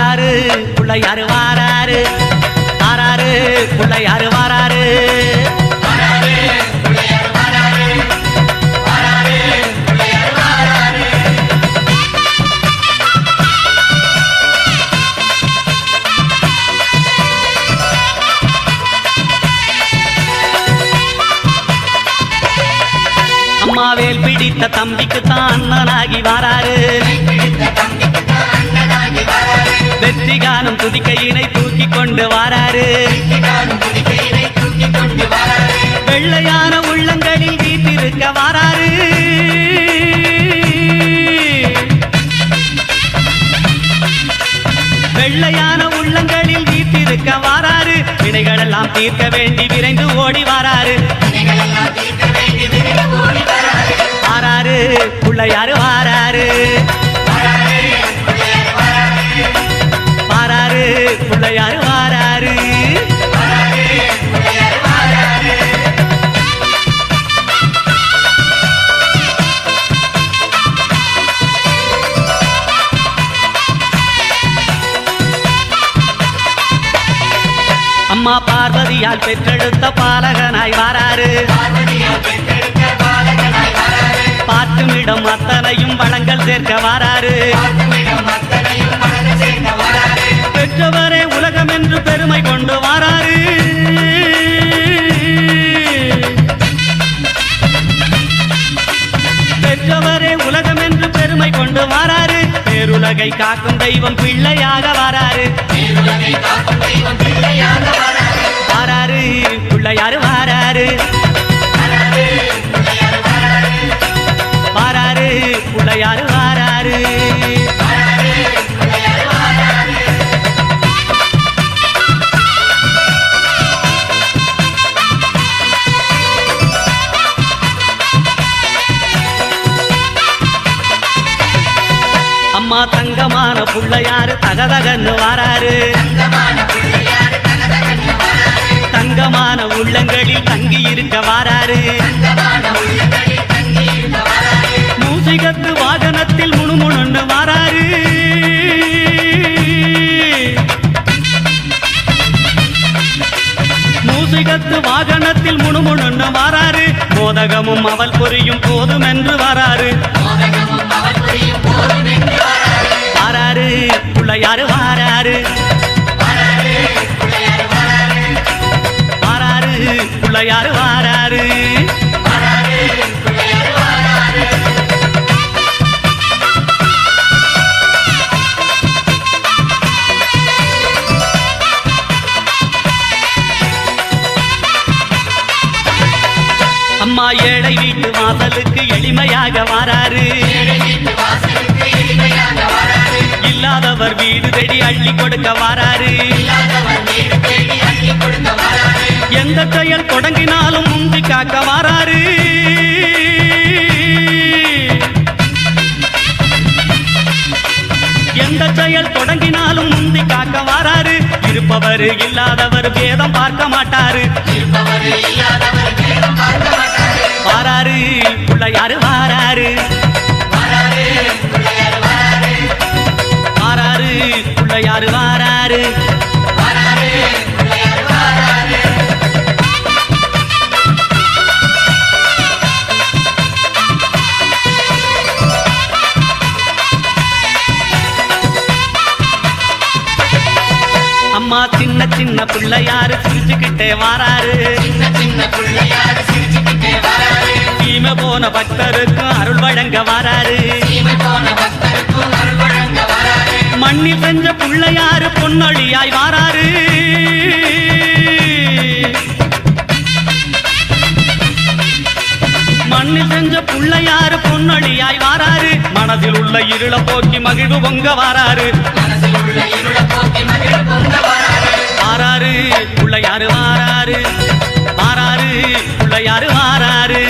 வாராரு புள்ளையாரு வாராரு வாராரு புள்ளையாரு வாராரு அம்மாவேல் பிடித்த தம்பிக்கு தான் அண்ணனாகி வாராரு வெற்றி காணும் துதிக்கையினை தூக்கி கொண்டு வாராரு வெள்ளையான உள்ளங்களில் வீட்டிருக்க வாராரு வெள்ளையான உள்ளங்களில் வீட்டிருக்க வாராரு வினைகளெல்லாம் தீர்க்க வேண்டி விரைந்து ஓடி வாராரு வாராரு புள்ளையாரு வாராரு வாராரு புள்ளையாரு வாராரு அம்மா பார்வதியால் பெற்றெடுத்த பாலகனாய் வாராரு பார்த்துமிடம் அத்தனையும் வளங்கள் சேர்க்க வாராரு பெற்றவரே உலகம் என்று பெருமை கொண்டு வாராரு பெற்றவரே உலகம் என்று பெருமை கொண்டு வாராரு பேருலகை காக்கும் தெய்வம் பிள்ளையாக வாராரு வாராரு பிள்ளையாரு வாராரு வாராரு புள்ளையாரு வாராரு அம்மா தங்கமான புள்ளையாரு தகதகன்னு வாராரு தங்கமான உள்ளங்களில் தங்கி இருக்க வாராரு மூசிகத்து வாகனத்தில் முணுமுணுன்னு வாராரு மூசிகத்து வாகனத்தில் முணுமுணுன்னு வாராரு மோதகமும் அவள் புரியும் போதும் என்று வாராரு வாராரு புள்ளையாரு வாராரு வாராரு புள்ளையாரு வாராரு அம்மா ஏழை வீட்டு வாசலுக்கு எளிமையாக வாராரு இல்லாதவர் வீடு தேடி அள்ளி கொடுக்க வாராரு எந்த செயல் தொடங்கினாலும் முந்தி காக்க வாராரு எந்த செயல் தொடங்கினாலும் முந்தி காக்க வாராரு இருப்பவர் இல்லாதவர் பேதம் பார்க்க மாட்டாரு வாராரு புள்ளையாரு வாராரு வாராரு புள்ளையாரு வாராரு அம்மா சின்ன சின்ன பிள்ளையாரு சிரிச்சுக்கிட்டே வாராரு சீமை போன பக்தருக்கும் அருள் வழங்க வாராரு மண்ணில் செஞ்ச பிள்ளையாரு பொன்னொழியாய் வாராரு மண்ணில் செஞ்ச பிள்ளையாரு பொன்னொழியாய் வாராரு மனதில் உள்ள இருள போக்கி மகிழ்வு பொங்க வாராரு வாராரு பிள்ளையாரு வாராரு வாராரு பிள்ளையாரு வாராரு